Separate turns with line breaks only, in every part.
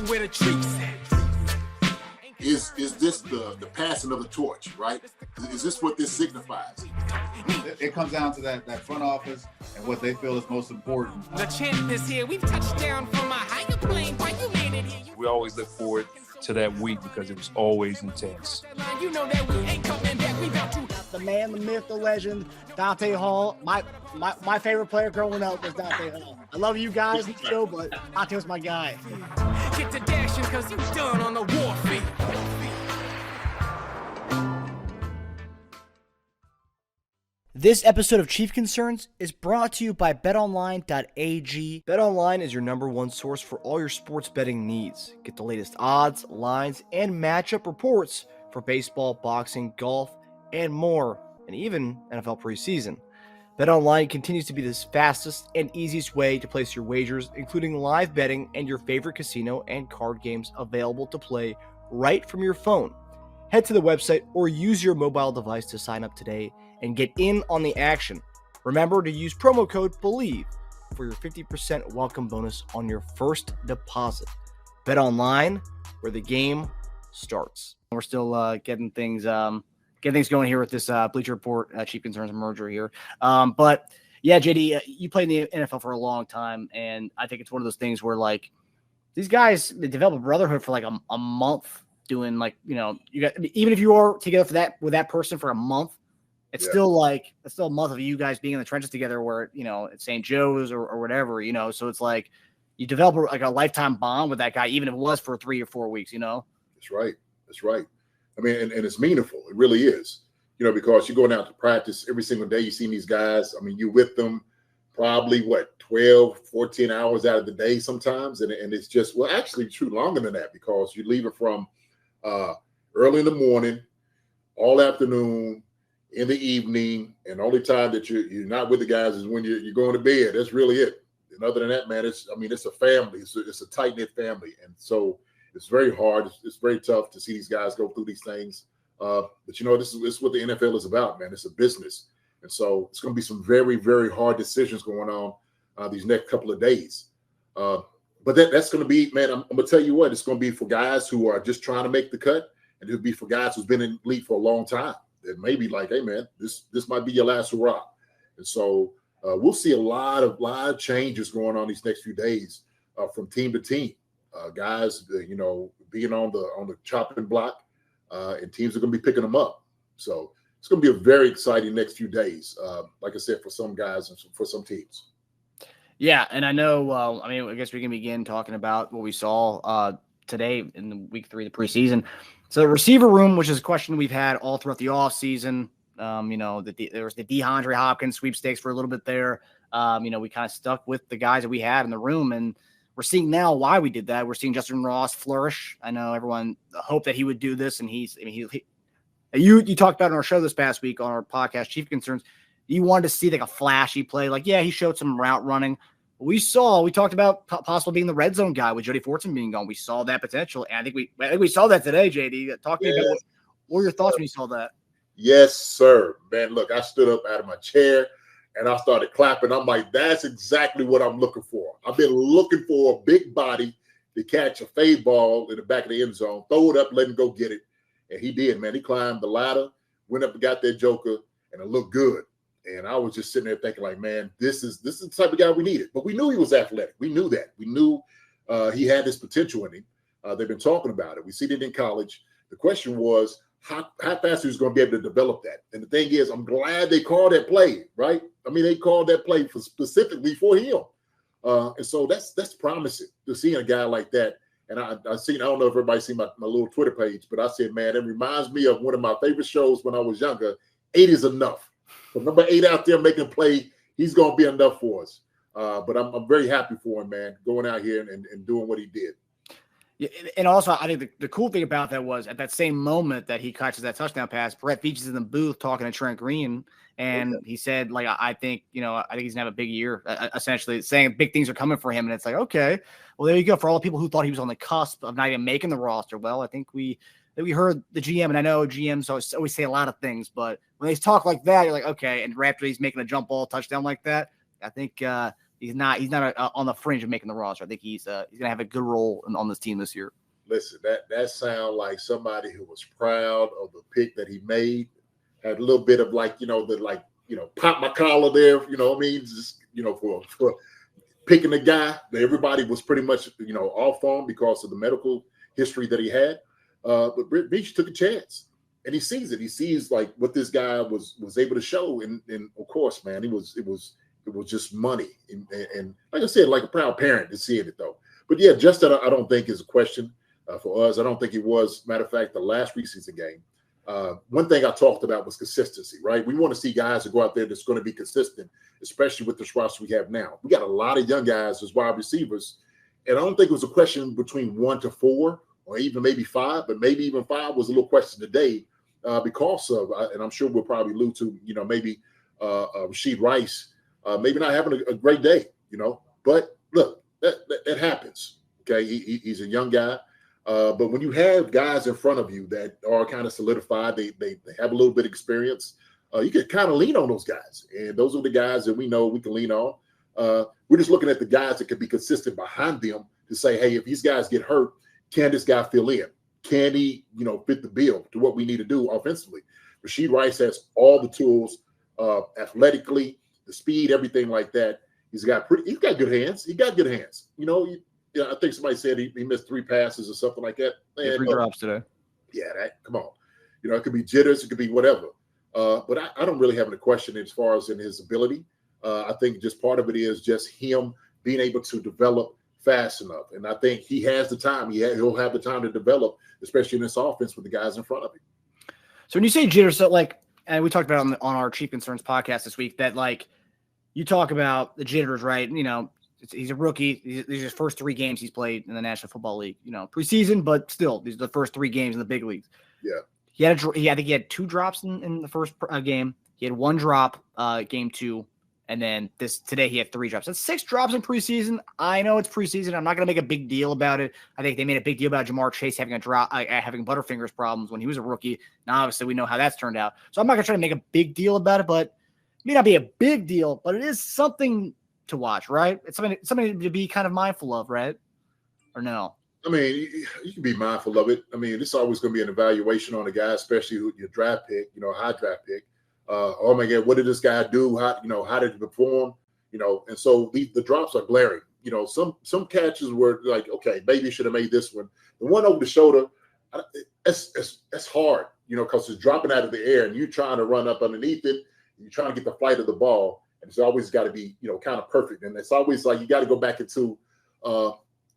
where the treats at.
Is this the passing of the torch, right? Is this what this signifies?
It comes down to that front office and what they feel is most important.
The champ is here. We've touched down from a higher plane. Why you made it here?
We always look forward to that week because it was always intense.
You know that we ain't coming back. We about to.
The man, the myth, the legend, Dante Hall. My favorite player growing up was Dante Hall. I love you guys in the show, but Dante was my guy.
Get to dashing because you done on the warfare.
This episode of Chief Concerns is brought to you by betonline.ag.
BetOnline is your number one source for all your sports betting needs. Get the latest odds, lines, and matchup reports for baseball, boxing, golf, and more, and even NFL preseason. BetOnline continues to be the fastest and easiest way to place your wagers, including live betting and your favorite casino and card games available to play right from your phone. Head to the website or use your mobile device to sign up today and get in on the action. Remember to use promo code BELIEVE for your 50% welcome bonus on your first deposit. BetOnline, where the game starts. We're still getting things going here with this Bleacher Report Chief Concerns merger here. But yeah, JD, you played in the NFL for a long time, and I think it's one of those things where like these guys, they develop a brotherhood for like a month, doing like, you know, you got, even if you are together with that person for a month, it's still a month of you guys being in the trenches together where, you know, it's St. Joe's or whatever, you know, so it's like you develop like a lifetime bond with that guy, even if it was for 3 or 4 weeks, you know?
That's right. That's right. I mean, and it's meaningful. It really is, you know, because you're going out to practice every single day. You see these guys. I mean, you're with them probably 12, 14 hours out of the day sometimes. And it's just, well, actually true longer than that, because you're leaving from early in the morning, all afternoon, in the evening, and the only time that you're not with the guys is when you're going to bed. That's really it. And other than that, man, it's a family. It's a tight-knit family. And so it's very hard. It's very tough to see these guys go through these things. But, you know, this is what the NFL is about, man. It's a business. And so it's going to be some very, very hard decisions going on these next couple of days. But that's going to be, man, I'm going to tell you what, it's going to be for guys who are just trying to make the cut, and it'll be for guys who's been in the league for a long time. That may be like, hey, man, this might be your last hurrah. And so we'll see a lot of changes going on these next few days from team to team. Guys, you know, being on the chopping block, and teams are going to be picking them up. So it's going to be a very exciting next few days, like I said, for some guys and for some teams.
Yeah, and I know, I guess we can begin talking about what we saw today in the week 3 of the preseason. So the receiver room, which is a question we've had all throughout the offseason, you know, there was the DeAndre Hopkins sweepstakes for a little bit there. You know, we kind of stuck with the guys that we had in the room, and we're seeing now why we did that. We're seeing Justyn Ross flourish. I know everyone hoped that he would do this, and you talked about on our show this past week on our podcast, Chief Concerns. You wanted to see like a flashy play. Like, yeah, he showed some route running. We talked about possibly being the red zone guy with Jody Fortson being gone. We saw that potential, and I think we saw that today, JD. Talk to me about what were your thoughts when you saw that?
Yes, sir. Man, look, I stood up out of my chair and I started clapping. I'm like, that's exactly what I'm looking for. I've been looking for a big body to catch a fade ball in the back of the end zone, throw it up, let him go get it. And he did, man. He climbed the ladder, went up and got that joker, and it looked good. And I was just sitting there thinking, like, man, this is the type of guy we needed. But we knew he was athletic. We knew that. We knew he had this potential in him. They've been talking about it. We seen it in college. The question was how fast he was going to be able to develop that. And the thing is, I'm glad they called that play, right? I mean, they called that play specifically for him. And so that's promising to see a guy like that. And I don't know if everybody's seen my little Twitter page, but I said, man, it reminds me of one of my favorite shows when I was younger. 8 is enough. So number 8 out there making a play, he's going to be enough for us. But I'm very happy for him, man, going out here and doing what he did.
Yeah, and also, I think the cool thing about that was at that same moment that he catches that touchdown pass, Brett Veach is in the booth talking to Trent Green, and he said, like, I think he's going to have a big year, essentially saying big things are coming for him. And it's like, okay, well, there you go. For all the people who thought he was on the cusp of not even making the roster, well, I think we heard the GM, and I know GMs always say a lot of things, but when they talk like that, you're like, okay, and after he's making a jump ball touchdown like that, I think he's not on the fringe of making the roster. I think he's going to have a good role on this team this year.
Listen, that sounds like somebody who was proud of the pick that he made. Had a little bit of pop my collar there, you know what I mean? Just, for picking the guy that everybody was pretty much, off on because of the medical history that he had. But Beach took a chance, and he sees it. He sees like what this guy was able to show, and of course, man, it was just money, and like I said, like a proud parent to see it though. But yeah, Justyn, I don't think is a question for us. I don't think it was. Matter of fact, the last preseason game, one thing I talked about was consistency, right? We want to see guys that go out there that's going to be consistent, especially with this roster we have now. We got a lot of young guys as wide receivers, and I don't think it was a question between 1 to 4 or even maybe 5, but maybe even 5 was a little question today because of, and I'm sure we'll probably allude to, maybe Rashee Rice maybe not having a great day, But look, that happens. Okay, he's a young guy. But when you have guys in front of you that are kind of solidified, they have a little bit of experience, you can kind of lean on those guys. And those are the guys that we know we can lean on. We're just looking at the guys that can be consistent behind them to say, hey, if these guys get hurt, can this guy fill in? Can he, fit the bill to what we need to do offensively? Rashee Rice has all the tools, athletically, the speed, everything like that. He's got good hands. He got good hands. I think somebody said he missed 3 passes or something like that. Man,
3 drops today.
Yeah, come on. It could be jitters, it could be whatever. But I don't really have any question as far as in his ability. I think just part of it is just him being able to develop fast enough. And I think he has the time. He'll have the time to develop, especially in this offense with the guys in front of him.
So when you say jitters, so and we talked about on our Chief Concerns podcast this week that you talk about the jitters, right? He's a rookie. These are his first 3 games he's played in the National Football League. Preseason, but still, these are the first 3 games in the big leagues.
Yeah.
I think he had 2 drops in the first game. He had 1 drop game 2, and then today he had 3 drops. That's 6 drops in preseason. I know it's preseason. I'm not going to make a big deal about it. I think they made a big deal about Jamar Chase having a drop, having Butterfingers problems when he was a rookie. Now, obviously, we know how that's turned out. So I'm not going to try to make a big deal about it, but it may not be a big deal, but it is something to watch, right? It's something to be kind of mindful of, right? Or no?
I mean, you can be mindful of it. I mean, it's always going to be an evaluation on a guy, especially your draft pick, high draft pick. Oh my God, what did this guy do? How did he perform? And so the drops are glaring. Some catches were like, okay, maybe you should have made this one. The one over the shoulder, that's hard, because it's dropping out of the air and you're trying to run up underneath it. You're trying to get the flight of the ball, and it's always got to be, kind of perfect. And it's always like you got to go back into,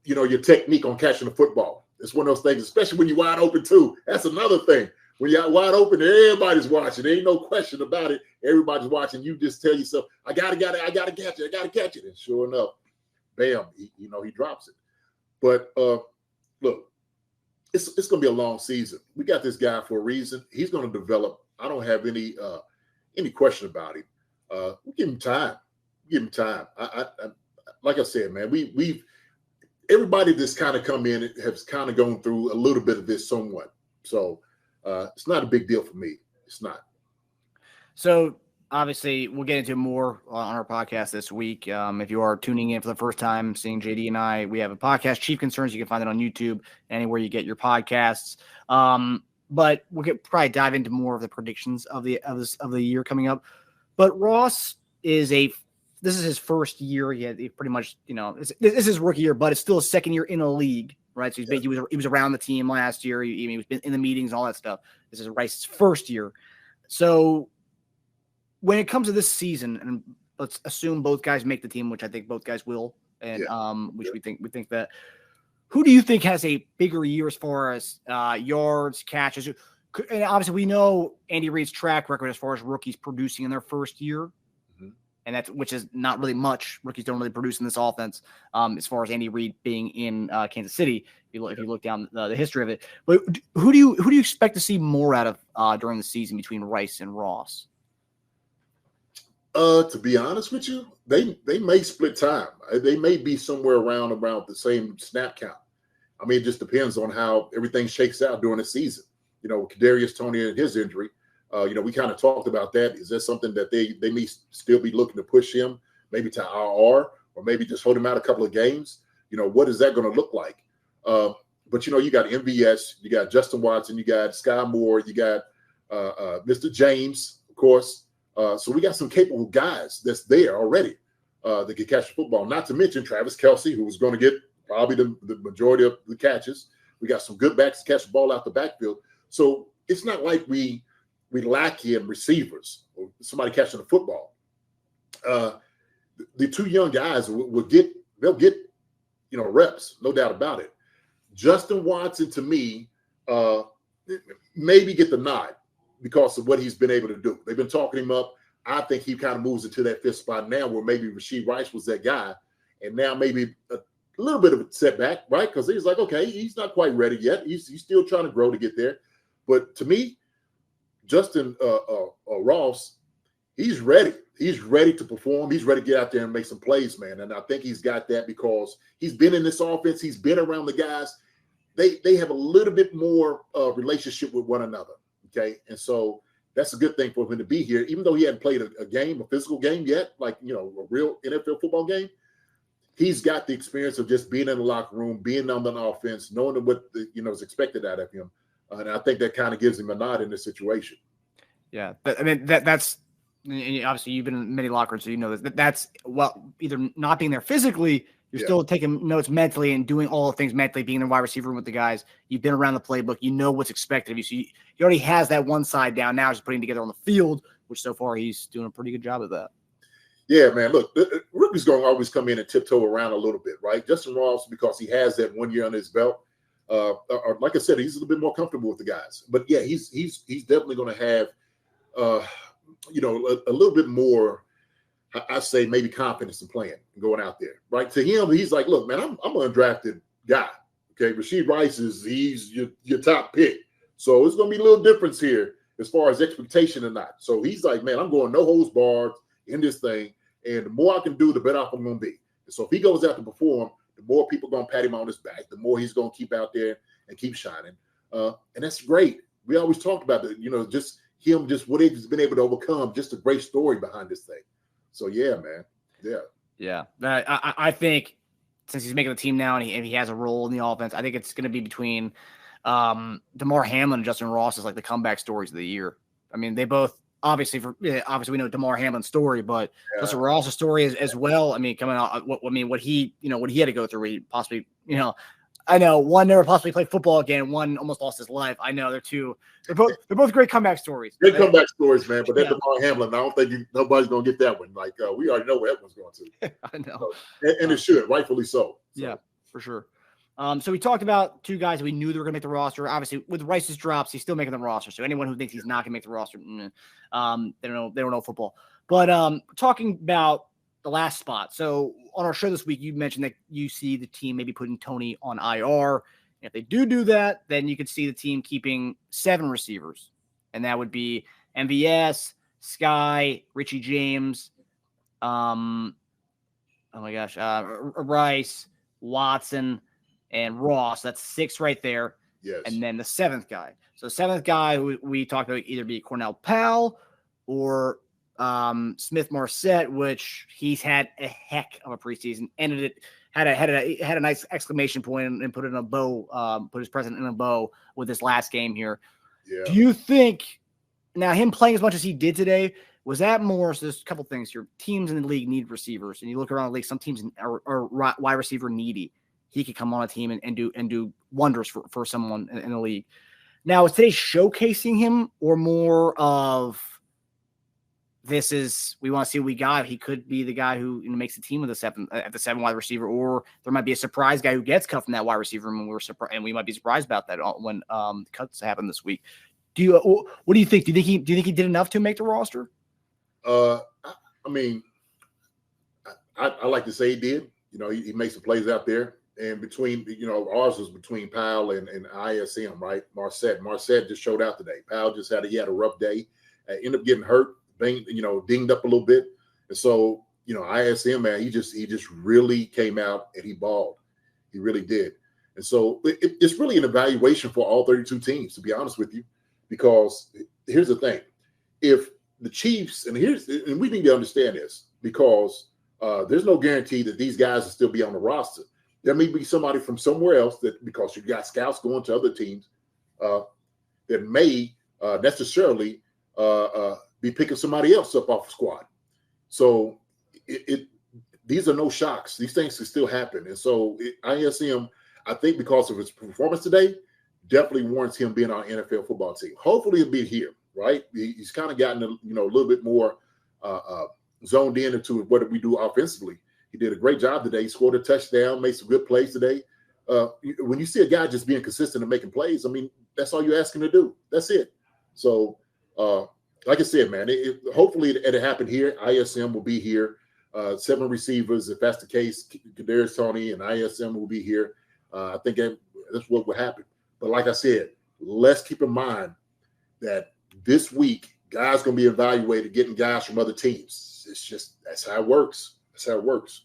your technique on catching the football. It's one of those things, especially when you're wide open too. That's another thing. When you're wide open, everybody's watching. There ain't no question about it. Everybody's watching. You just tell yourself, I gotta catch it. And sure enough, bam, he drops it. But look, it's gonna be a long season. We got this guy for a reason. He's gonna develop. I don't have any question about him. We give him time. I like I said, man, we've everybody that's kind of come in has kind of gone through a little bit of this somewhat. So it's not a big deal for me. It's not.
So obviously we'll get into more on our podcast this week. If you are tuning in for the first time, seeing JD and I, we have a podcast, Chief Concerns. You can find it on YouTube, anywhere you get your podcasts. But we'll probably dive into more of the predictions of the year coming up. But Ross this is his first year. He pretty much, this is his rookie year, but it's still his second year in a league, right? So he was around the team last year. He was in the meetings and all that stuff. This is Rice's first year. So when it comes to this season, and let's assume both guys make the team, which I think both guys will, and we think that. Who do you think has a bigger year as far as yards, catches? And obviously, we know Andy Reid's track record as far as rookies producing in their first year, and which is not really much. Rookies don't really produce in this offense, as far as Andy Reid being in Kansas City. If you look down the history of it, but who do you expect to see more out of during the season between Rice and Ross?
To be honest with you, they may split time. They may be somewhere around the same snap count. I mean, it just depends on how everything shakes out during the season. Kadarius Toney and his injury, we kind of talked about that. Is that something that they may still be looking to push him maybe to IR, or maybe just hold him out a couple of games. What is that going to look like? But you got MVS, you got Justyn Watson, you got Sky Moore, you got Mr. James, of course. So we got some capable guys that's there already that can catch the football. Not to mention Travis Kelce, who's going to get probably the majority of the catches. We got some good backs to catch the ball out the backfield. So it's not like we lack in receivers or somebody catching the football. The two young guys they'll get reps, no doubt about it. Justyn Watson, to me, maybe get the nod because of what he's been able to do. They've been talking him up. I think he kind of moves into that fifth spot now where maybe Rashee Rice was that guy, and now maybe a little bit of a setback, right? Because he's like, okay, he's not quite ready yet. He's still trying to grow to get there. But to me, Justyn Ross, he's ready. He's ready to perform. He's ready to get out there and make some plays, man. And I think he's got that because he's been in this offense. He's been around the guys. They have a little bit more relationship with one another, okay? And so that's a good thing for him to be here, even though he hadn't played a physical game yet, like, a real NFL football game. He's got the experience of just being in the locker room, being on the offense, knowing what is expected out of him. And I think that kind of gives him a nod in this situation.
Yeah, that's obviously you've been in many locker rooms, so you know this. That's either not being there physically, you're still taking notes mentally and doing all the things mentally, being in the wide receiver room with the guys. You've been around the playbook, you know what's expected of you. So he already has that one side down. Now he's putting together on the field, which so far he's doing a pretty good job of that.
Yeah, man. Look, the rookie's going to always come in and tiptoe around a little bit, right? Justyn Ross, because he has that 1 year under his belt. Or like I said, he's a little bit more comfortable with the guys. But yeah, he's definitely going to have, a little bit more, I say maybe confidence in playing and going out there, right? To him, he's like, look, man, I'm an undrafted guy. Okay, Rashee Rice he's your top pick. So it's going to be a little difference here as far as expectation or not. So he's like, man, I'm going no holds barred in this thing. And the more I can do, the better off I'm going to be. And so if he goes out to perform, the more people are going to pat him on his back, the more he's going to keep out there and keep shining. And that's great. We always talked about that, just him, just what he's been able to overcome, just a great story behind this thing. So, yeah, man. Yeah.
Yeah. I think since he's making the team now and he has a role in the offense, I think it's going to be between Damar Hamlin and Justyn Ross is like the comeback stories of the year. I mean, they both obviously we know Damar Hamlin's story, but Justyn Ross's story as well. I mean, coming out, what he had to go through, where he possibly, I know one never possibly played football again. One almost lost his life. I know they're both great comeback stories.
Great comeback stories, man. But that Damar Hamlin, I don't think nobody's gonna get that one. Like we already know where that one's going to.
I know,
so, and it should, rightfully so.
Yeah, for sure. So we talked about two guys we knew they were going to make the roster. Obviously, with Rice's drops, he's still making the roster. So anyone who thinks he's not going to make the roster, they don't know football. But talking about the last spot. So on our show this week, you mentioned that you see the team maybe putting Tony on IR. And if they do that, then you could see the team keeping 7 receivers, and that would be MVS, Sky, Richie James, Rice, Watson, and Ross. That's 6 right there.
Yes.
And then the 7th guy. So 7th guy who we talked about either be Cornell Powell or Smith-Marsette, which he's had a heck of a preseason. Ended it, had a nice exclamation point and put it in a bow, put his present in a bow with this last game here.
Yeah.
Do you think now him playing as much as he did today, was that more? So there's a couple things here. Teams in the league need receivers, and you look around the league, some teams are wide receiver needy. He could come on a team and do wonders for someone in the league. Now, is today showcasing him, or more of we want to see what we got? He could be the guy who makes the team with the 7 wide receiver, or there might be a surprise guy who gets cut from that wide receiver room, and we might be surprised about that when cuts happen this week. What do you think? Do you think he did enough to make the roster?
I mean, I like to say he did. He makes the plays out there. And between, ours was between Powell and ISM, right? Marset just showed out today. Powell just had a rough day, ended up getting hurt, dinged up a little bit. And so, ISM, man, he just really came out and he balled. He really did. And so it's really an evaluation for all 32 teams, to be honest with you, because here's the thing. If the Chiefs, and we need to understand this, because there's no guarantee that these guys will still be on the roster. There may be somebody from somewhere else that, because you got scouts going to other teams, that may necessarily be picking somebody else up off the squad. So these are no shocks. These things can still happen. And so ISM, I think because of his performance today, definitely warrants him being on our NFL football team. Hopefully he'll be here, right? He's kind of gotten a little bit more zoned in into what we do offensively. He did a great job today. He scored a touchdown, made some good plays today. When you see a guy just being consistent and making plays, I mean, that's all you're asking to do. That's it. So, like I said, man, hopefully it happened here. ISM will be here. 7 receivers, if that's the case. Kadarius Toney and ISM will be here. I think that's what will happen. But like I said, let's keep in mind that this week, guys going to be evaluated, getting guys from other teams. It's just, that's how it works. That's how it works.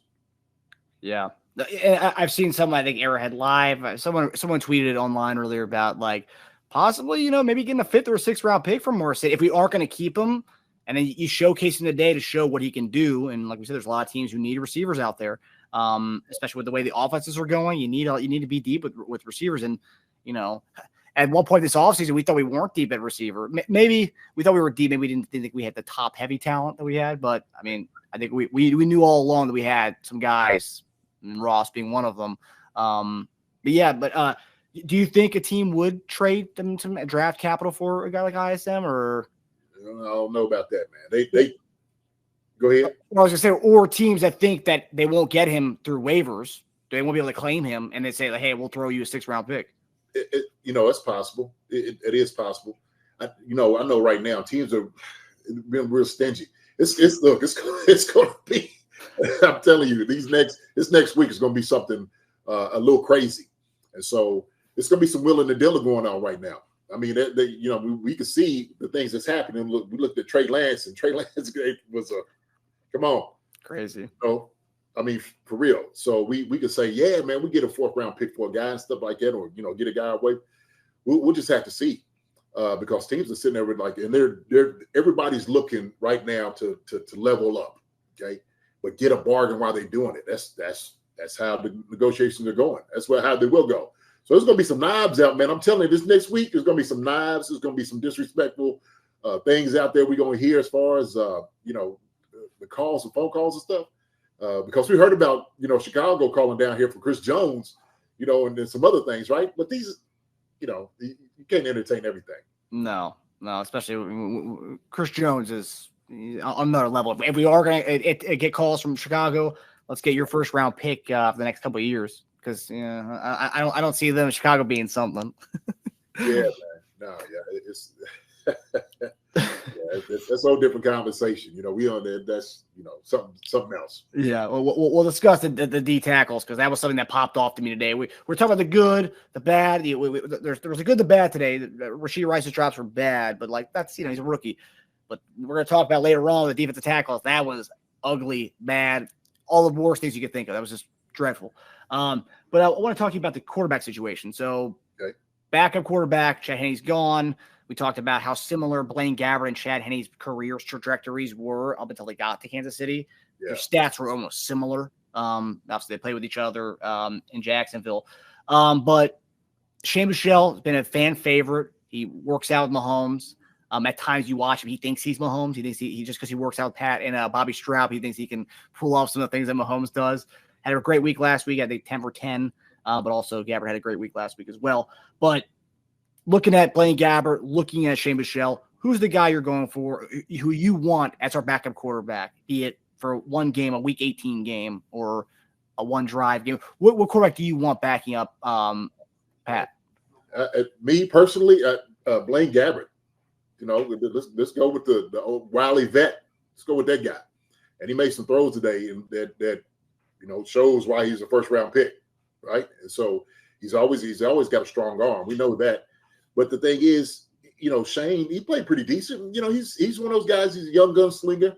Yeah. I've seen some, I think, Arrowhead Live. Someone tweeted online earlier about, like, possibly, maybe getting a 5th or a 6th round pick from Morrissey if we aren't going to keep him. And then you showcase him today to show what he can do. And like we said, there's a lot of teams who need receivers out there, especially with the way the offenses are going. You need to be deep with receivers. And, at one point this offseason, we thought we weren't deep at receiver. Maybe we thought we were deep. Maybe we didn't think we had the top heavy talent that we had. But, I mean, I think we knew all along that we had some guys, and Ross being one of them. Do you think a team would trade them some draft capital for a guy like ISM, or?
I don't know about that, man. They go ahead.
Well, I was gonna say, or teams that think that they won't get him through waivers, they won't be able to claim him, and they say, like, "Hey, we'll throw you a 6th round pick."
It's possible. It is possible. I know right now teams are being real stingy. It's going to be. I'm telling you, this next week is going to be something a little crazy, and so it's going to be some willing and dealing going on right now. I mean, we can see the things that's happening. Look, we looked at Trey Lance, and Trey Lance was come on,
crazy.
I mean, for real. So we could say, yeah, man, we get a 4th round pick for a guy and stuff like that, or get a guy away. We'll just have to see, because teams are sitting there with, like, and they're everybody's looking right now to level up, okay, but get a bargain while they're doing it. That's how the negotiations are going. That's how they will go. So there's going to be some knives out, man. I'm telling you, this next week, there's going to be some knives. There's going to be some disrespectful things out there we're going to hear as far as, the calls and phone calls and stuff. Because we heard about, Chicago calling down here for Chris Jones, and then some other things, right? But these, you can't entertain everything. No,
especially Chris Jones is on another level. If we are going to get calls from Chicago, let's get your 1st round pick for the next couple of years. Because I don't see them in Chicago being something.
Yeah, man. No, yeah, it's that's a whole different conversation. We on there. That's something else.
Yeah, we'll discuss the D tackles, because that was something that popped off to me today. We're talking about the good, the bad. There was a good, the bad today. Rashee Rice's drops were bad, but that's he's a rookie. But we're going to talk about later on the defensive tackles. That was ugly, bad, all the worst things you could think of. That was just dreadful. But I want to talk to you about the quarterback situation. So, Backup quarterback, Chad Henne's gone. We talked about how similar Blaine Gabbert and Chad Henne's career trajectories were up until they got to Kansas City. Yeah. Their stats were almost similar. Obviously, they played with each other in Jacksonville. But Shane Michel has been a fan favorite. He works out with Mahomes. At times you watch him, he thinks he's Mahomes. He thinks he just because he works out with Pat and Bobby Stroud, he thinks he can pull off some of the things that Mahomes does. Had a great week last week. I think 10 for 10. But also Gabbert had a great week last week as well. But looking at Blaine Gabbert, looking at Shane Michel, who's the guy you're going for, who you want as our backup quarterback, be it for one game, a Week 18 game, or a one-drive game? What quarterback do you want backing up Pat?
Me personally, Blaine Gabbert. Let's go with the old wily vet. Let's go with that guy. And he made some throws today that shows why he's a 1st-round pick. Right. And so he's always got a strong arm. We know that. But the thing is, Shane, he played pretty decent. He's one of those guys, he's a young gunslinger.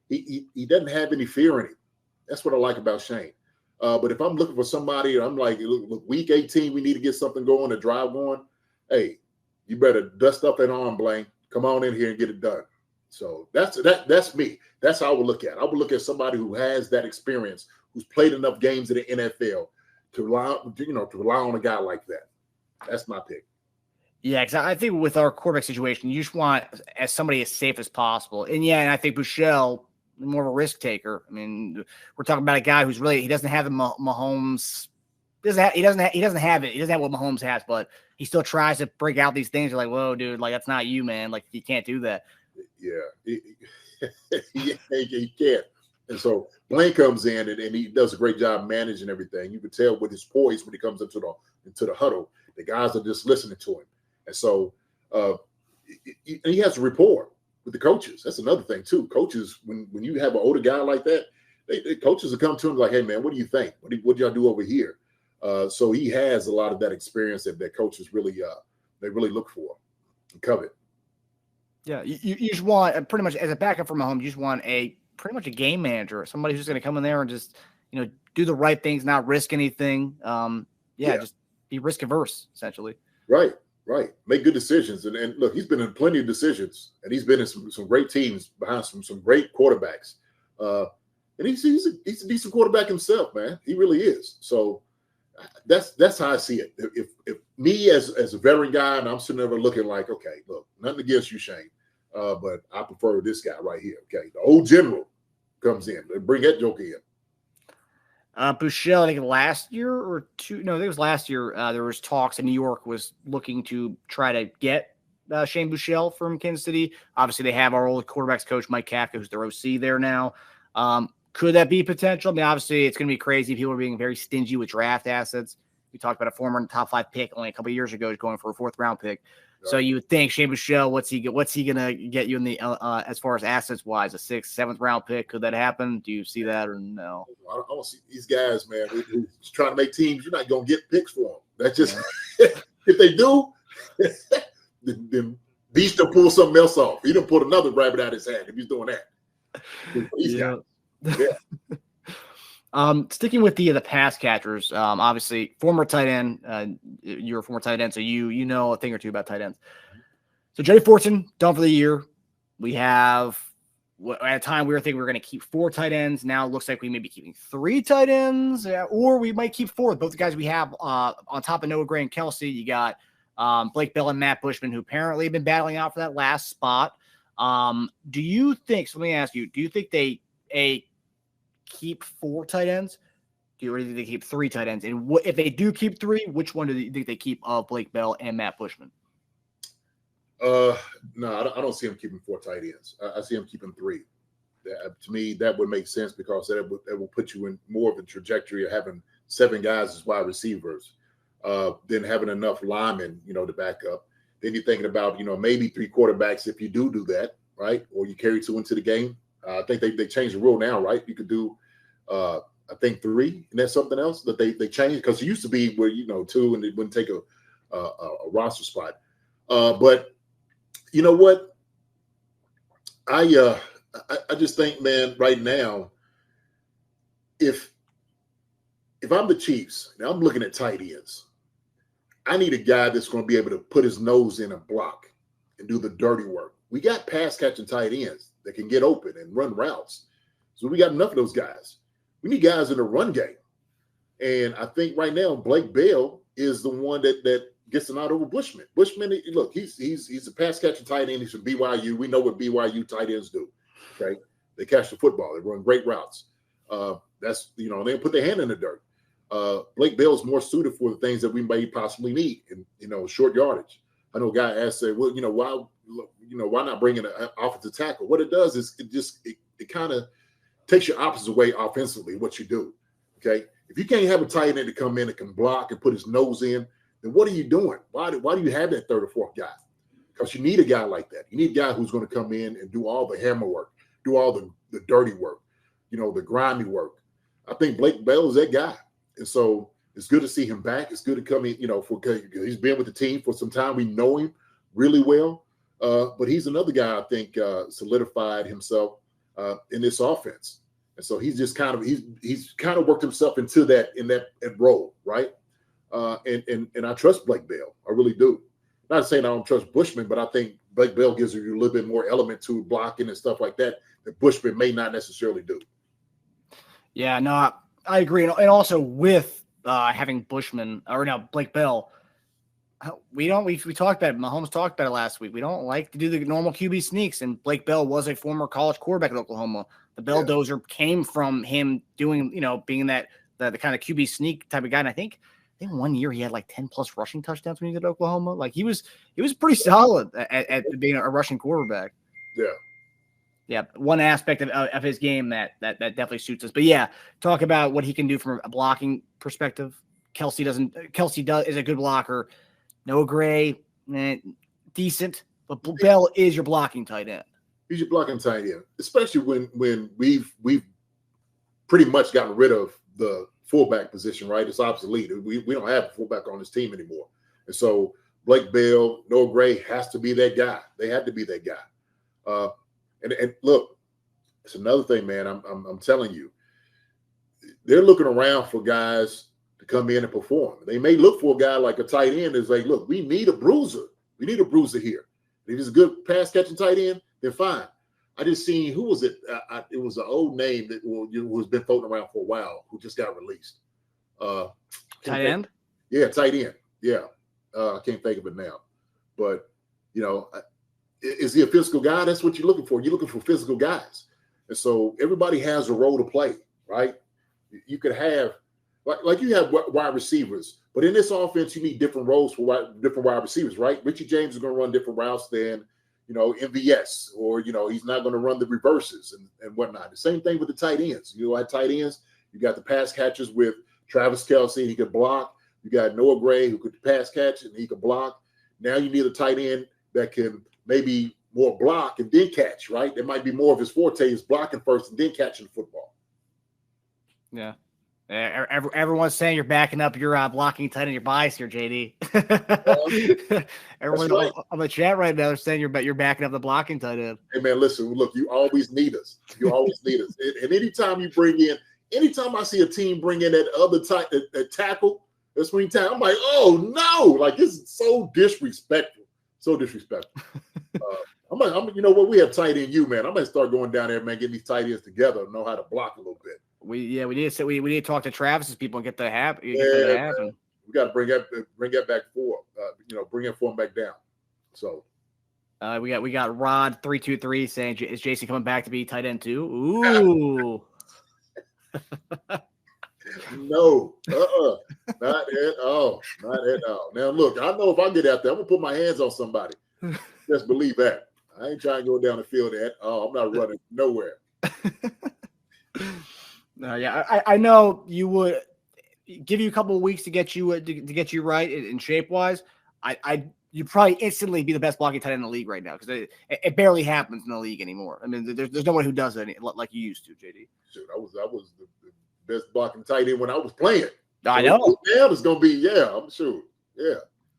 He doesn't have any fear in him. That's what I like about Shane. But if I'm looking for somebody, I'm like, look, Week 18, we need to get something going, a drive going. Hey, you better dust up that arm, Blaine. Come on in here and get it done. So that's me. That's how I would look at it. I would look at somebody who has that experience, who's played enough games in the NFL to rely on a guy like that. That's my pick.
Yeah, because I think with our quarterback situation, you just want as somebody as safe as possible. And I think Buechele, more of a risk taker. I mean, we're talking about a guy who's really, he doesn't have the Mahomes. He doesn't have it. He doesn't have what Mahomes has, but he still tries to break out these things. You're like, whoa, dude, like that's not you, man. Like you can't do that.
Yeah, he can't. And so Blaine comes in and he does a great job managing everything. You can tell with his poise when he comes into the huddle, the guys are just listening to him. And so he has a rapport with the coaches. That's another thing too. Coaches, when you have an older guy like that, they coaches will come to him like, hey man, what do you think? What do y'all do over here? So he has a lot of that experience that coaches really they really look for and covet.
Yeah, you just want pretty much as a backup from Mahomes, you just want pretty much a game manager, somebody who's going to come in there and just do the right things, not risk anything. Just be risk averse essentially. Right.
Make good decisions. And look, he's been in plenty of decisions, and he's been in some great teams behind some great quarterbacks. And he's a decent quarterback himself, man. He really is. So that's how I see it. If me as a veteran guy, and I'm sitting there looking like, okay, look, nothing against you, Shane, but I prefer this guy right here. Okay, the old general comes in. Bring that joke in.
Buechele, I think last year or two. No, I think it was last year. There was talks, and New York was looking to try to get Shane Buechele from Kansas City. Obviously, they have our old quarterbacks coach Mike Kafka, who's their OC there now. Could that be potential? I mean, obviously, it's going to be crazy. People are being very stingy with draft assets. We talked about a former top 5 pick only a couple of years ago, going for a 4th round pick. Right. So you would think Shane Buechele, what's he going to get you in the as far as assets wise, a 6th, 7th round pick? Could that happen? Do you see that or no?
I don't see these guys, man, who's trying to make teams. You're not going to get picks for them. That's just if they do, then Beast will pull something else off. He done pulled another rabbit out of his hat if he's doing that.
Sticking with the pass catchers, obviously former tight end, you're a former tight end, so you know a thing or two about tight ends. So Jay Fortson done for the year. We have at a time we were thinking we were going to keep 4 tight ends. Now it looks like we may be keeping 3 tight ends, or we might keep 4. Both the guys we have on top of Noah Gray and Kelce, you got Blake Bell and Matt Bushman, who apparently have been battling out for that last spot. Do you think? So let me ask you: do you think they keep 4 tight ends? Do you think they keep 3 tight ends? And if they do keep 3, which one do you think they keep of Blake Bell and Matt Bushman?
No, I don't see him keeping 4 tight ends. I see him keeping 3. To me, that would make sense because that will put you in more of a trajectory of having 7 guys as wide receivers, than having enough linemen, to back up. Then you're thinking about, maybe 3 quarterbacks if you do that, right? Or you carry 2 into the game. I think they changed the rule now, right? You could do, I think 3, and that's something else that they changed because it used to be where 2 and it wouldn't take a roster spot. But you know what? I just think, man, right now, if I'm the Chiefs, now I'm looking at tight ends. I need a guy that's going to be able to put his nose in a block and do the dirty work. We got pass catching tight ends that can get open and run routes. So we got enough of those guys. We need guys in the run game. And I think right now Blake Bell is the one that gets them out over Bushman. Bushman, look, he's a pass catching tight end. He's from BYU. We know what BYU tight ends do. Okay, they catch the football. They run great routes. That's they put their hand in the dirt. Blake Bell is more suited for the things that we may possibly need in short yardage. I know a guy asked, well, why not bring in an offensive tackle? What it does is it kind of takes your options away offensively, what you do. Okay. If you can't have a tight end to come in and can block and put his nose in, then what are you doing? Why do you have that 3rd or 4th guy? Because you need a guy like that. You need a guy who's going to come in and do all the hammer work, do all the dirty work, the grimy work. I think Blake Bell is that guy. And so it's good to see him back. It's good to come in, he's been with the team for some time. We know him really well. But he's another guy I think solidified himself in this offense. And so he's just he's kind of worked himself into that role, right? And I trust Blake Bell. I really do. Not saying I don't trust Bushman, but I think Blake Bell gives you a little bit more element to blocking and stuff like that Bushman may not necessarily do.
Yeah, no, I agree. And also with having Blake Bell, we talked about it. Mahomes talked about it last week. We don't like to do the normal QB sneaks, and Blake Bell was a former college quarterback at Oklahoma. The Belldozer came from him doing, being the kind of QB sneak type of guy. And I think 1 year he had like 10 plus rushing touchdowns when he was at Oklahoma. Like he was pretty solid at being a rushing quarterback.
Yeah.
Yeah, one aspect of his game that definitely suits us. But yeah, talk about what he can do from a blocking perspective. Kelce is a good blocker. Noah Gray, decent, but Bell is your blocking tight end.
He's your blocking tight end, especially when we've pretty much gotten rid of the fullback position, right? It's obsolete. We don't have a fullback on this team anymore. And so Blake Bell, Noah Gray has to be that guy. They had to be that guy. And look, it's another thing, man. I'm telling you, they're looking around for guys to come in and perform. They may look for a guy like a tight end that's like, look, we need a bruiser. We need a bruiser here. If he's a good pass catching tight end, then fine. I just seen, who was it? It was an old name that who's been floating around for a while, who just got released.
Tight end?
Yeah, tight end. Yeah. I can't think of it now. But, is he a physical guy? That's what you're looking for. You're looking for physical guys. And so everybody has a role to play, right? You could have, like you have wide receivers, but in this offense, you need different roles for different wide receivers, right? Richie James is going to run different routes than, MVS, or, he's not going to run the reverses and whatnot. The same thing with the tight ends. At tight ends, you got the pass catchers with Travis Kelce, he could block. You got Noah Gray, who could pass catch and he could block. Now you need a tight end that can maybe more block and then catch, right? That might be more of his forte, is blocking first and then catching the football.
Yeah. Everyone's saying you're backing up your blocking tight end, your bias here, JD. Everyone right on the chat right now, they're saying you're backing up the blocking tight end.
Hey, man, listen, look, you always need us. You always need us. And anytime I see a team bring in that other that tackle, that swing tackle, I'm like, oh, no. Like, this is so disrespectful. So disrespectful. You know what? We have tight end man. I'm going to start going down there, man, getting these tight ends together and know how to block a little bit.
We need to talk to Travis's people and get that happen.
We got to bring that back forward. Bring that form back down. So
we got Rod 323 saying, is Jason coming back to be tight end too? Ooh.
No, not at all. Not at all. Now look, I know if I get out there, I'm gonna put my hands on somebody. Just believe that. I ain't trying to go down the field at all. I'm not running nowhere.
No, yeah, I know you would give you a couple of weeks to get you right in shape wise. You'd probably instantly be the best blocking tight end in the league right now, because it barely happens in the league anymore. I mean, there's no one who does it like you used to, JD.
Shoot, I was the best blocking tight end when I was playing.
I know.
Now it's gonna be, I'm sure. Yeah.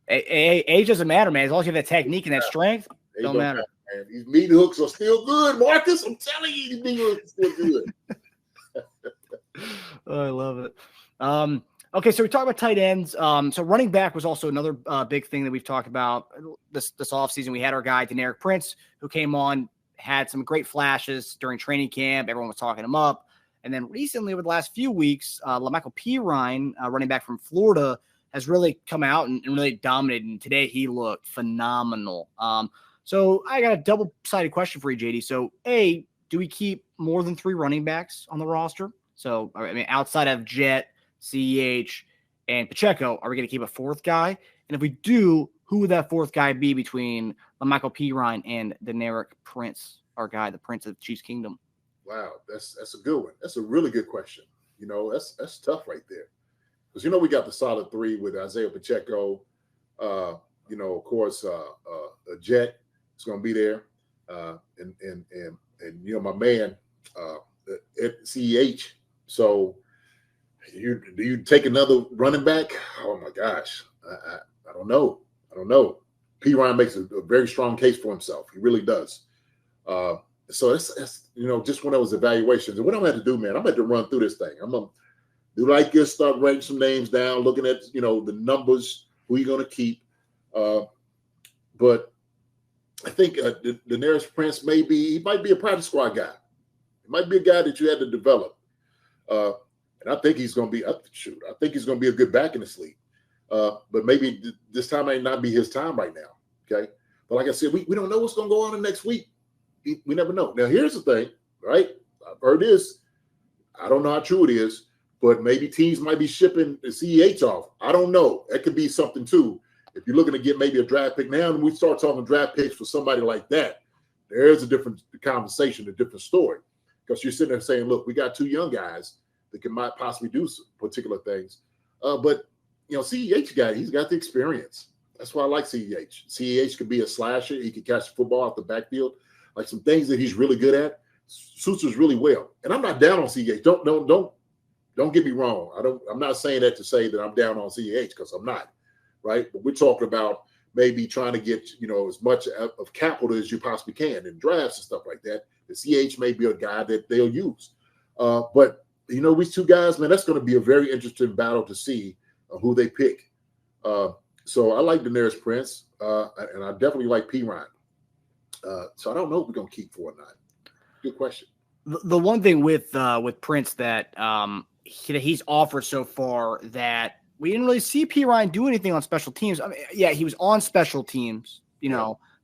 Age doesn't matter, man. As long as you have that technique and that strength, it don't matter.
Man. These meat hooks are still good, Marcus. I'm telling you, these meat hooks are still good.
Oh, I love it. Okay, so we talked about tight ends. So running back was also another big thing that we've talked about this offseason. We had our guy, Deneric Prince, who came on, had some great flashes during training camp. Everyone was talking him up. And then recently, over the last few weeks, LaMichael Pirine, running back from Florida, has really come out and really dominated. And today he looked phenomenal. So I got a double-sided question for you, JD. So, A, do we keep more than 3 running backs on the roster? So, I mean, outside of Jet, CEH, and Pacheco, are we going to keep a 4th guy? And if we do, who would that 4th guy be between LaMichael Pirine and Deneric Prince, our guy, the Prince of the Chiefs Kingdom?
Wow, that's a good one. That's a really good question. That's tough right there. Because, we got the solid 3 with Isaiah Pacheco. Of course, Jet is going to be there. And my man, at CEH. So do you take another running back? Oh my gosh. I don't know. Pirine makes a very strong case for himself. He really does. So that's just one of those evaluations. And what I'm going to do, man, I'm going to run through this thing. I'm going to do like this, start writing some names down, looking at, the numbers, who you're going to keep. But I think Daenerys Prince might be a practice squad guy. He might be a guy that you had to develop. And I think he's going to be I think he's going to be a good back in this league. But maybe this time might not be his time right now. Okay. But like I said, we don't know what's going to go on in the next week. We never know. Now, here's the thing, right? I've heard this. I don't know how true it is, but maybe teams might be shipping the CEH off. I don't know. That could be something too. If you're looking to get maybe a draft pick now, and we start talking draft picks for somebody like that, there's a different conversation, a different story. Because you're sitting there saying, look, we got two young guys that might possibly do some particular things. But, CEH guy, he's got the experience. That's why I like CEH. CEH could be a slasher. He could catch the football out the backfield. Like some things that he's really good at, suits us really well. And I'm not down on CEH. Don't get me wrong. I'm not saying that to say that I'm down on CEH, because I'm not, right? But we're talking about maybe trying to get, as much of capital as you possibly can in drafts and stuff like that. The CH may be a guy that they'll use. But, these two guys, man, that's going to be a very interesting battle to see who they pick. So I like Daenerys Prince, and I definitely like P. Ryan. So I don't know if we're going to keep 4 or not. Good question.
The one thing with Prince that he's offered so far that we didn't really see P. Ryan do anything on special teams. I mean, yeah, he was on special teams,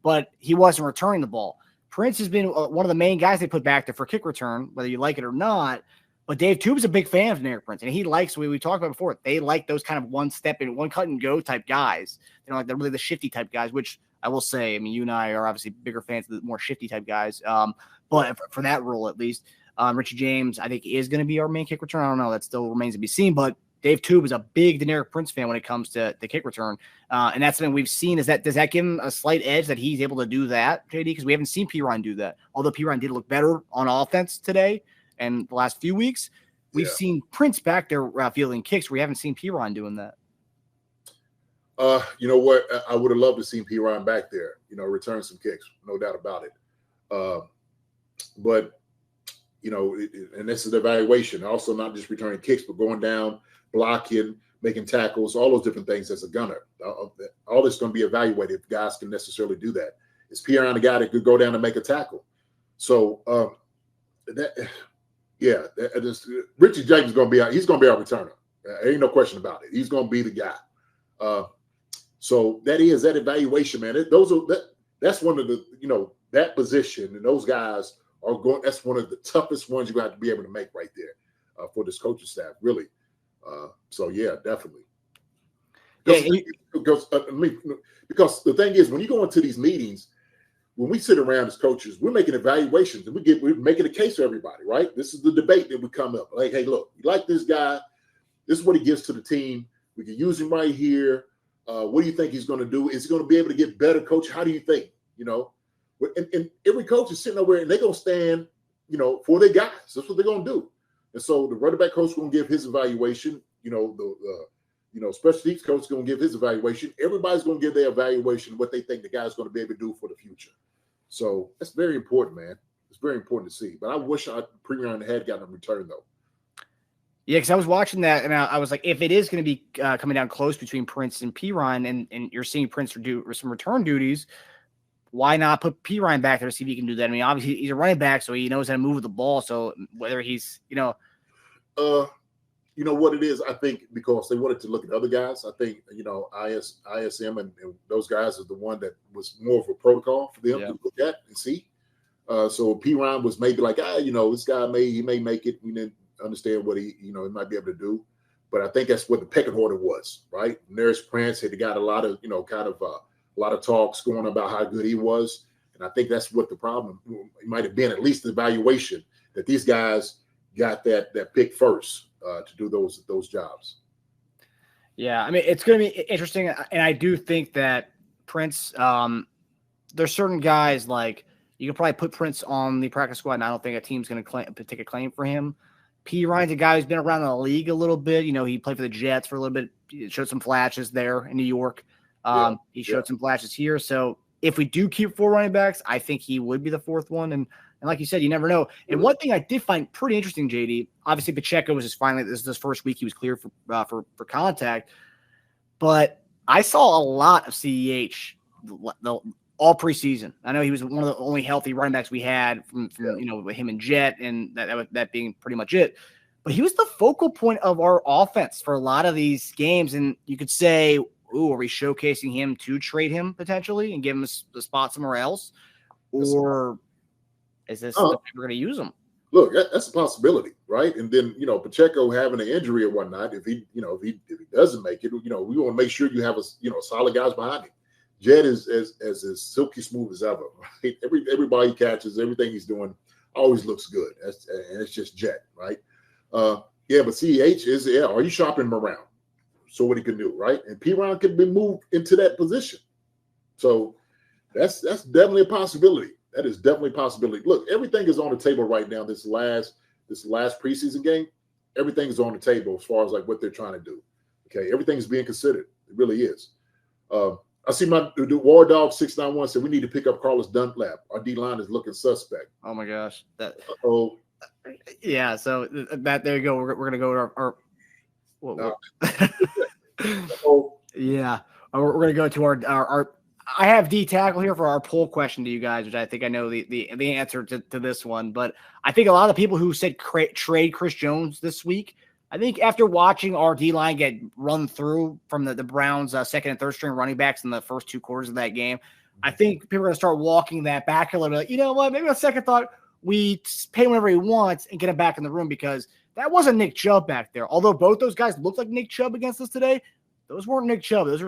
but he wasn't returning the ball. Prince has been one of the main guys they put back there for kick return, whether you like it or not. But Dave Tube's a big fan of Daenerys Prince, and he likes what we talked about before. They like those kind of one step and one cut and go type guys. Like they're really the shifty type guys, which I will say, I mean, you and I are obviously bigger fans of the more shifty type guys. But for that role, at least, Richie James, I think, is going to be our main kick return. I don't know. That still remains to be seen. But Dave Tube is a big Daenerys Prince fan when it comes to the kick return. And that's something we've seen. Does that give him a slight edge that he's able to do that, JD? Because we haven't seen P. Ryan do that. Although P. Ryan did look better on offense today and the last few weeks. We've seen Prince back there fielding kicks. We haven't seen P. Ryan doing that.
You know what? I would have loved to see P. Ryan back there, return some kicks, no doubt about it. But, and this is the evaluation. Also, not just returning kicks, but going down, blocking, making tackles, all those different things as a gunner. All this is going to be evaluated if guys can necessarily do that. Is P. Ryan a guy that could go down and make a tackle? So, Richie James is going to be out. He's going to be our returner. Ain't no question about it. He's going to be the guy. So that evaluation, man. That's one of the, that position and those guys are going. That's one of the toughest ones you have to be able to make right there for this coaching staff, really. So yeah, definitely. Because the thing is, when you go into these meetings, when we sit around as coaches, we're making evaluations and we're making a case for everybody, right? This is the debate that we come up. Like, hey, look, you like this guy. This is what he gives to the team. We can use him right here. What do you think he's going to do? Is he going to be able to get better, coach? How do you think? And every coach is sitting over and they're going to stand, for their guys. That's what they're going to do. And so the running back coach is going to give his evaluation. Special teams coach is going to give his evaluation. Everybody's going to give their evaluation, what they think the guy's going to be able to do for the future. So that's very important, man. It's very important to see. But I wish P. Ryan had gotten a return, though.
Yeah, because I was watching that, and I was like, if it is going to be coming down close between Prince and P. Ryan, and you're seeing Prince do some return duties, why not put P. Ryan back there to see if he can do that? I mean, obviously, he's a running back, so he knows how to move with the ball. So whether he's,
what it is, I think, because they wanted to look at other guys. I think, ISM and those guys is the one that was more of a protocol for them to look at and see. So P. Ryan was maybe like, this guy may make it. We didn't understand what he might be able to do. But I think that's what the pecking order was, right? Daenerys Prince had got a lot of, a lot of talks going about how good he was. And I think that's what the problem might have been, at least the evaluation, that these guys got that pick first to do those jobs.
Yeah, I mean, it's going to be interesting. And I do think that Prince, there's certain guys, like, you can probably put Prince on the practice squad, and I don't think a team's going to take a claim for him. P. Ryan's a guy who's been around the league a little bit. He played for the Jets for a little bit. He showed some flashes there in New York. He showed some flashes here. So if we do keep 4 running backs, I think he would be the 4th one. And like you said, you never know. And one thing I did find pretty interesting, JD, obviously Pacheco was just finally, this is his first week he was cleared for contact. But I saw a lot of CEH all preseason. I know he was one of the only healthy running backs we had from with him and Jet, and that being pretty much it. But he was the focal point of our offense for a lot of these games, and you could say, "Ooh, are we showcasing him to trade him potentially and give him the spot somewhere else, or is this we're going to use him?"
Look, that's a possibility, right? And then Pacheco having an injury or whatnot, if he doesn't make it, we want to make sure you have solid guys behind him. Jet is as silky smooth as ever. Right? Everybody he catches, everything he's doing always looks good. And it's just Jet, right? But CEH is are you shopping him around? So what he can do, right? And P-Ron can be moved into that position. So that's definitely a possibility. That is definitely a possibility. Look, everything is on the table right now. This last preseason game, everything is on the table as far as like what they're trying to do. Okay, everything's being considered. It really is. I see my War Dog 691 said we need to pick up Carlos Dunlap. Our D line is looking suspect.
Oh my gosh,
yeah.
So that there you go. We're gonna go to our yeah. We're gonna go to our. I have D tackle here for our poll question to you guys, which I think I know the answer to this one. But I think a lot of the people who said trade Chris Jones this week, I think after watching our D line get run through from the Browns' second and third string running backs in the first 2 quarters of that game, I think people are going to start walking that back a little bit. Like, you know what? Maybe on second thought, we pay him whatever he wants and get him back in the room, because that wasn't Nick Chubb back there. Although both those guys looked like Nick Chubb against us today, those weren't Nick Chubb. Those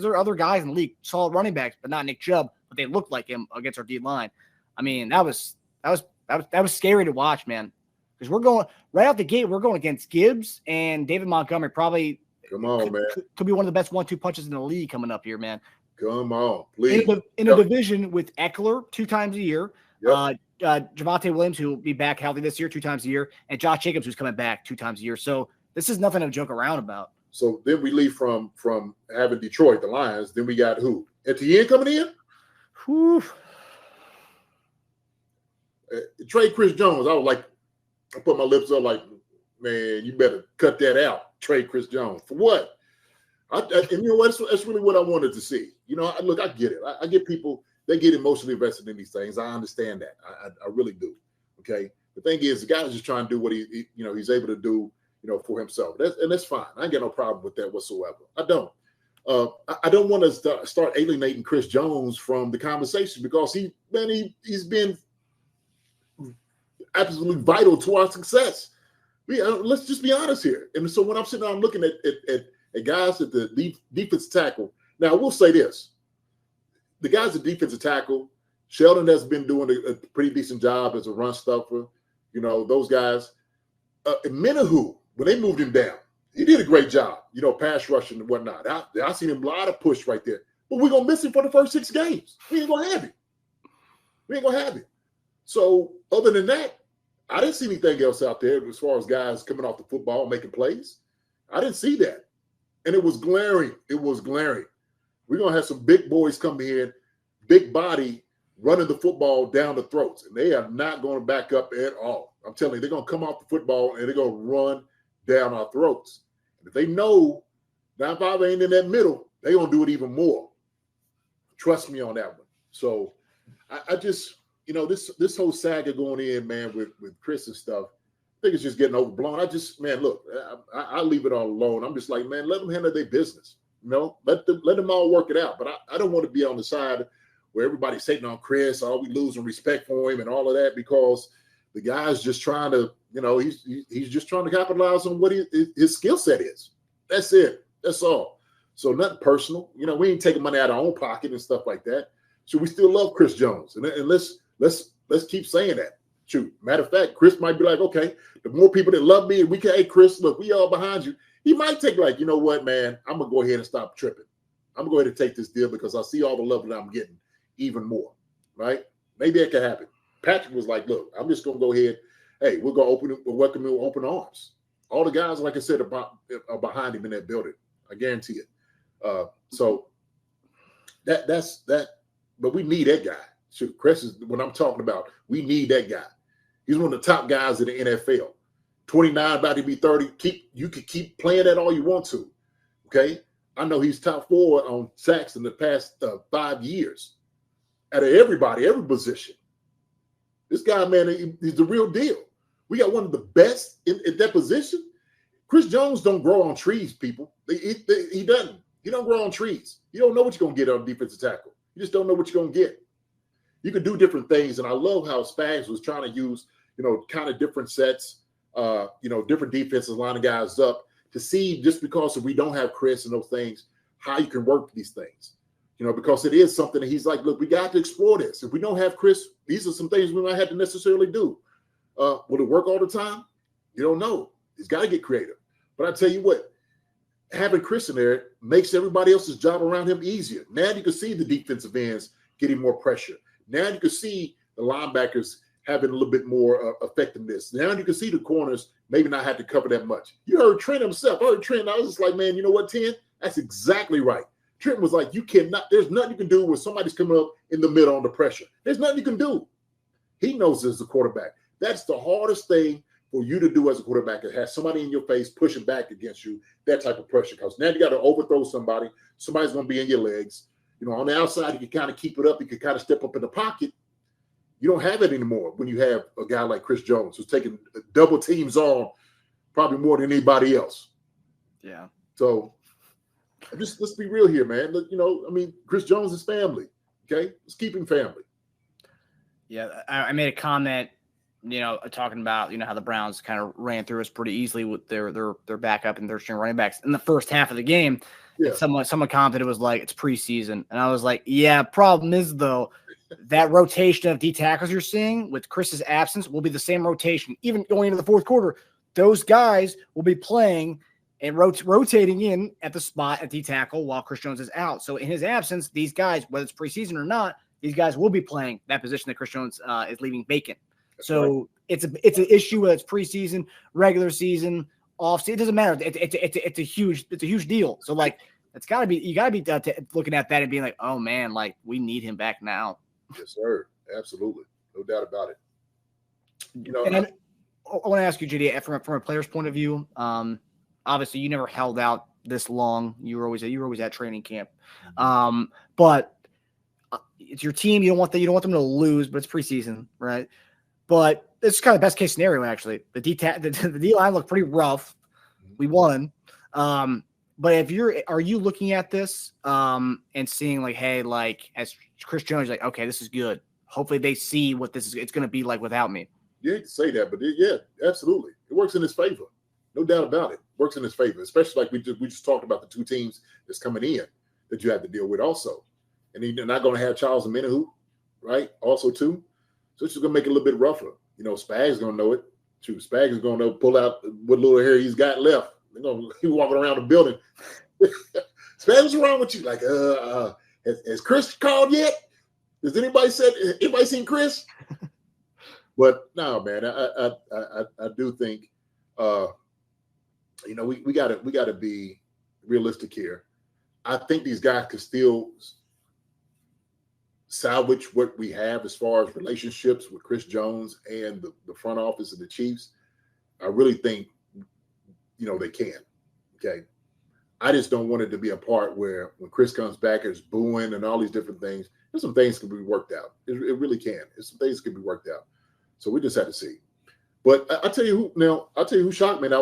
are other guys in the league, solid running backs, but not Nick Chubb. But they looked like him against our D line. I mean, that was scary to watch, man. Because we're going right out the gate. We're going against Gibbs and David Montgomery. Probably could be one of the best 1-2 punches in the league coming up here, man.
Come on, please.
In a division with Eckler 2 times a year, Javonte Williams, who will be back healthy this year 2 times a year, and Josh Jacobs, who's coming back 2 times a year. So this is nothing to joke around about.
So then we leave from having Detroit, the Lions. Then we got who? Etienne coming in?
Whew.
Trade Chris Jones. I put my lips up like, man, you better cut that out. Trade Chris Jones. For what? And you know what? That's really what I wanted to see. Look, I get it. I get people, they get emotionally invested in these things. I understand that. I really do. Okay. The thing is, the guy's just trying to do what he's able to do, for himself. That's fine. I ain't got no problem with that whatsoever. I don't. I don't want to start alienating Chris Jones from the conversation, because he's been absolutely vital to our success. Let's just be honest here. And so when I'm sitting down looking at guys at the defensive tackle, now I will say this: the guys at defensive tackle, Sheldon has been doing a pretty decent job as a run stuffer. Those guys. Menahu, when they moved him down, he did a great job, pass rushing and whatnot. I seen him a lot of push right there. But we're going to miss him for the first 6 games. We ain't going to have him. So other than that, I didn't see anything else out there as far as guys coming off the football and making plays. I didn't see that. And it was glaring. We're going to have some big boys come in, big body, running the football down the throats. And they are not going to back up at all. I'm telling you, they're going to come off the football and they're going to run down our throats. And if they know 9-5 ain't in that middle, they're going to do it even more. Trust me on that one. So I just, this whole saga going in, man, with Chris and stuff, I think it's just getting overblown. Look, I leave it all alone. I'm just like, man, let them handle their business. Let them all work it out. But I don't want to be on the side where everybody's hating on Chris, we losing respect for him and all of that, because the guy's just trying to, he's just trying to capitalize on what his skill set is. That's it. That's all. So nothing personal. We ain't taking money out of our own pocket and stuff like that. So we still love Chris Jones, and let's keep saying that. Shoot, matter of fact, Chris might be like, okay, the more people that love me, and we can, hey, Chris, look, we all behind you. He might take like, you know what, man, I'm gonna go ahead and stop tripping. I'm gonna go ahead and take this deal because I see all the love that I'm getting even more. Right? Maybe it can happen. Patrick was like, look, I'm just gonna go ahead. Hey, we're gonna welcome him with open arms. All the guys, like I said, are behind him in that building. I guarantee it. So that's that. But we need that guy. Shoot, Chris is what I'm talking about. We need that guy. He's one of the top guys in the NFL. 29, about to be 30. You could keep playing that all you want to. Okay, I know he's top 4 on sacks in the past 5 years. out of everybody, every position. This guy, man, he's the real deal. We got one of the best in that position. Chris Jones don't grow on trees, people. He doesn't. He don't grow on trees. You don't know what you're going to get on a defensive tackle. You just don't know what you're going to get. You can do different things, and I love how Spags was trying to use, kind of different sets, different defenses, lining guys up to see, just because if we don't have Chris and those things, how you can work these things. Because it is something that he's like, look, we got to explore this. If we don't have Chris, these are some things we might have to necessarily do. Will it work all the time? You don't know. He's got to get creative. But I tell you what, having Chris in there makes everybody else's job around him easier. Now you can see the defensive ends getting more pressure. Now you can see the linebackers having a little bit more effectiveness. Now you can see the corners maybe not have to cover that much. You heard Trent himself. I heard Trent. I was just like, man, you know what, 10? That's exactly right. Trent was like, there's nothing you can do when somebody's coming up in the middle under pressure. There's nothing you can do. He knows as a quarterback. That's the hardest thing for you to do as a quarterback, is have somebody in your face pushing back against you, that type of pressure. Because now you got to overthrow somebody. Somebody's going to be in your legs. On the outside, you can kind of keep it up. You can kind of step up in the pocket. You don't have it anymore when you have a guy like Chris Jones, who's taking double teams on probably more than anybody else.
Yeah.
So let's be real here, man. Look, Chris Jones is family. Okay, let's keep him family.
Yeah, I made a comment, talking about how the Browns kind of ran through us pretty easily with their backup and their string running backs in the first half of the game.
Yeah.
And someone commented it was like, it's preseason, and I was like, yeah. Problem is though, that rotation of D tackles you're seeing with Chris's absence will be the same rotation even going into the fourth quarter. Those guys will be playing and rotating in at the spot at D tackle while Chris Jones is out. So in his absence, these guys, whether it's preseason or not, these guys will be playing that position that Chris Jones is leaving vacant.
That's
so
right.
It's an issue whether it's preseason, regular season, off season. It doesn't matter. It's a huge deal. So like you gotta be looking at that and being like, oh man, like we need him back now.
Yes, sir. Absolutely, no doubt about it.
And I want to ask you, JD, from a player's point of view. Obviously, you never held out this long. You were always at training camp. But it's your team. You don't want them to lose, but it's preseason, right? But it's kind of best case scenario, actually. The D line looked pretty rough. We won. But are you looking at this and seeing like, hey, like as Chris Jones, like, okay, this is good. Hopefully they see what it's going to be like without me.
Yeah, you can say that, but yeah, absolutely, it works in his favor. No doubt about it. Works in his favor, especially like we just talked about the two teams that's coming in that you have to deal with also. And you're not going to have Charles and Menahu, right? Also, too. So it's just going to make it a little bit rougher. Spags is going to know it. Too. Spags is going to pull out what little hair he's got left. He's walking around the building. Spags, what's wrong with you? Like, has Chris called yet? Has anybody seen Chris? But no, man, I do think we gotta be realistic here. I think these guys could still salvage what we have as far as relationships with Chris Jones and the front office of the Chiefs. I really think, they can. Okay. I just don't want it to be a part where when Chris comes back, there's booing and all these different things. There's some things can be worked out. It really can. There's some things can be worked out. So we just have to see. But I'll tell you who shocked me. And I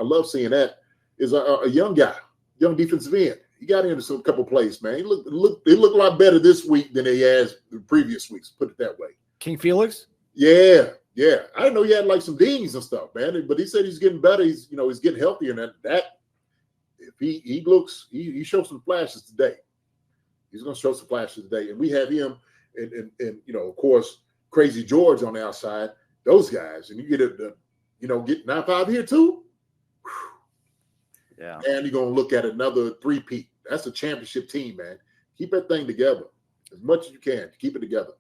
love seeing that is a young guy, young defensive end. He got into a couple plays, man. He looked a lot better this week than he has the previous weeks. Put it that way.
King Felix?
Yeah. I didn't know he had like some dings and stuff, man. But he said he's getting better. He's getting healthier. And that if he showed some flashes today. He's going to show some flashes today. And we have him and of course, Crazy George on the outside. Those guys, and you get get 9-5 here too.
Yeah.
And you're gonna look at another three-peat. That's a championship team, man. Keep that thing together as much as you can. Keep it together.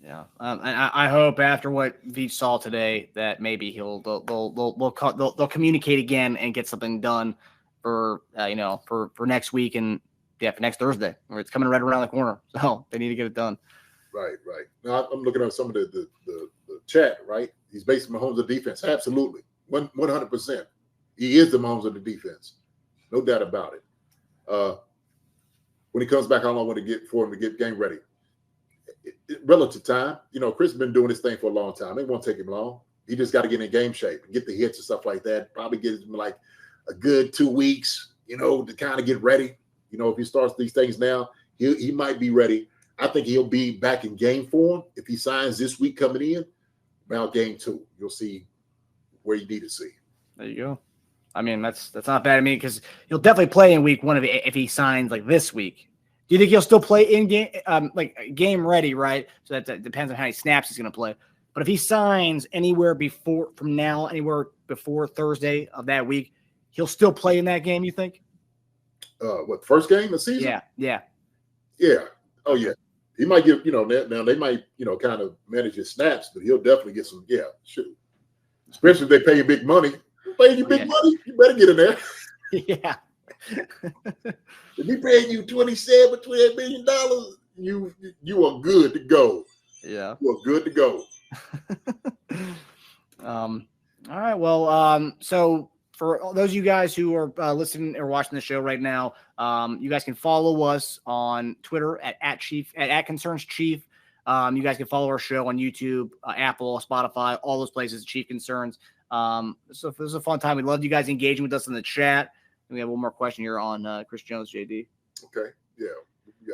Yeah. And I hope after what Veach saw today that maybe they'll communicate again and get something done for next week and for next Thursday, where it's coming right around the corner. So they need to get it done.
Right. Now I'm looking at some of the chat. Right, he's basically Mahomes of defense. Absolutely, 100%. He is the Mahomes of the defense, no doubt about it. When he comes back, how long would it get for him to get game ready? relative time. Chris has been doing this thing for a long time. It won't take him long. He just got to get in game shape and get the hits and stuff like that. Probably give him like a good 2 weeks, to kind of get ready. If he starts these things now, he might be ready. I think he'll be back in game form if he signs this week coming in. About game 2, you'll see where you need to see.
There you go. I mean, that's not bad. I mean, because he'll definitely play in week 1 if he signs like this week. Do you think he'll still play in game, like game ready, right? So that depends on how many snaps he's going to play. But if he signs anywhere before Thursday of that week, he'll still play in that game, you think?
What, first game of the season?
Yeah.
Oh, yeah. He might give, now they might, kind of manage his snaps, but he'll definitely get some, shoot. Especially if they pay you big money. Paying you big money, you better get in there.
Yeah.
If he paying you $28 million, you are good to go.
Yeah.
You are good to go.
All right. Well, so for those of you guys who are listening or watching the show right now, you guys can follow us on Twitter at @ConcernsChief. You guys can follow our show on YouTube, Apple, Spotify, all those places, Chief Concerns. So this is a fun time. We love you guys engaging with us in the chat. And we have one more question here on Chris Jones, JD.
Okay. Yeah.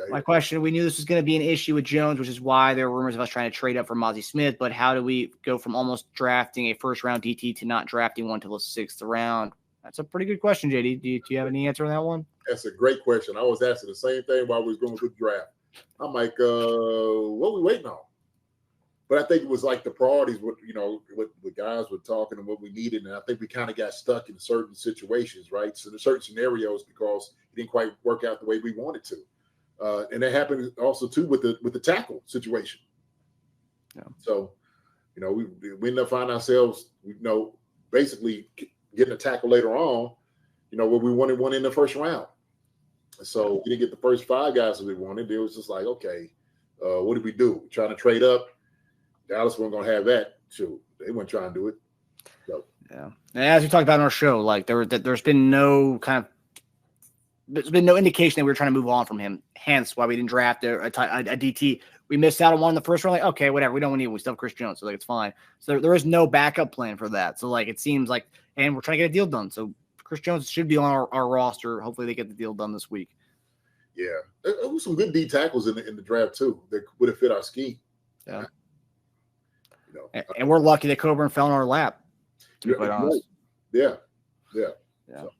My question, we knew this was going to be an issue with Jones, which is why there were rumors of us trying to trade up for Mozzie Smith, but how do we go from almost drafting a first-round DT to not drafting one till the 6th round? That's a pretty good question, JD. Do you have any answer on that one?
That's a great question. I was asking the same thing while we was going through the draft. I'm like, what are we waiting on? But I think it was like the priorities, what the guys were talking and what we needed. And I think we kind of got stuck in certain situations, right? So there's certain scenarios because it didn't quite work out the way we wanted to. And that happened also too with the tackle situation. Yeah. So, we ended up finding ourselves, basically getting a tackle later on, where we wanted one in the first round. So we didn't get the first 5 guys that we wanted. It was just like, okay, what did we do? Trying to trade up. Dallas wasn't going to have that. Shoot, they weren't trying to do it. So. Yeah.
And as we talked about in our show, like there's been no indication that we were trying to move on from him. Hence why we didn't draft a DT. We missed out on one in the first round. Like, okay, whatever. We don't need it. We still have Chris Jones. So it's fine. So there is no backup plan for that. So it seems like, and we're trying to get a deal done. So Chris Jones should be on our roster. Hopefully they get the deal done this week.
Yeah. There was some good D tackles in the draft too that would have fit our scheme.
Yeah. And we're lucky that Coburn fell in our lap, to be quite honest.
Yeah.
So.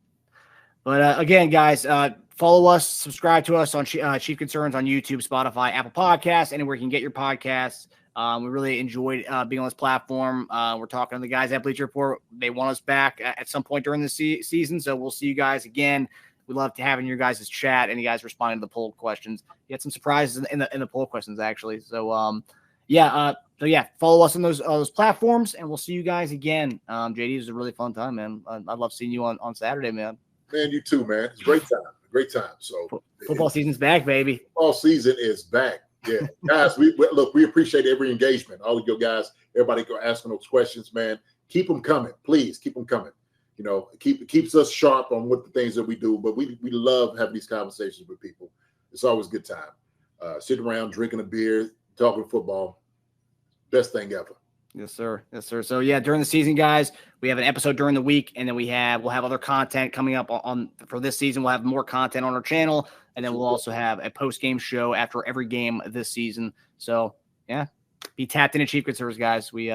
But again, guys, follow us, subscribe to us on Chief Concerns on YouTube, Spotify, Apple Podcasts, anywhere you can get your podcasts. We really enjoyed being on this platform. We're talking to the guys at Bleacher Report. They want us back at some point during the season, so we'll see you guys again. We love having your guys' chat and you guys responding to the poll questions. You had some surprises in the poll questions, actually. So, follow us on those platforms, and we'll see you guys again. JD, it was a really fun time, man. I love seeing you on Saturday, man.
Man, you too, man. It's a great time. Great time. So
football season's back, baby.
Football season is back. Yeah, guys. We appreciate every engagement. All of you guys, everybody go asking those questions, man. Keep them coming, please. Keep them coming. It keeps us sharp on what the things that we do. But we love having these conversations with people. It's always a good time. Sitting around, drinking a beer, talking football. Best thing ever.
Yes, sir. So during the season, guys, we have an episode during the week, and then we'll have other content coming up for this season. We'll have more content on our channel, and then we'll also have a post-game show after every game this season. So be tapped into Chief Concerns, guys. We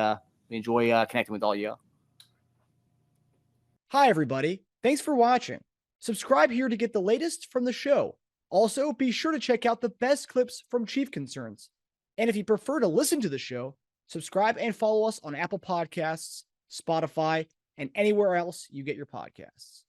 enjoy connecting with all you.
Hi, everybody. Thanks for watching. Subscribe here to get the latest from the show. Also, be sure to check out the best clips from Chief Concerns. And if you prefer to listen to the show, subscribe and follow us on Apple Podcasts, Spotify, and anywhere else you get your podcasts.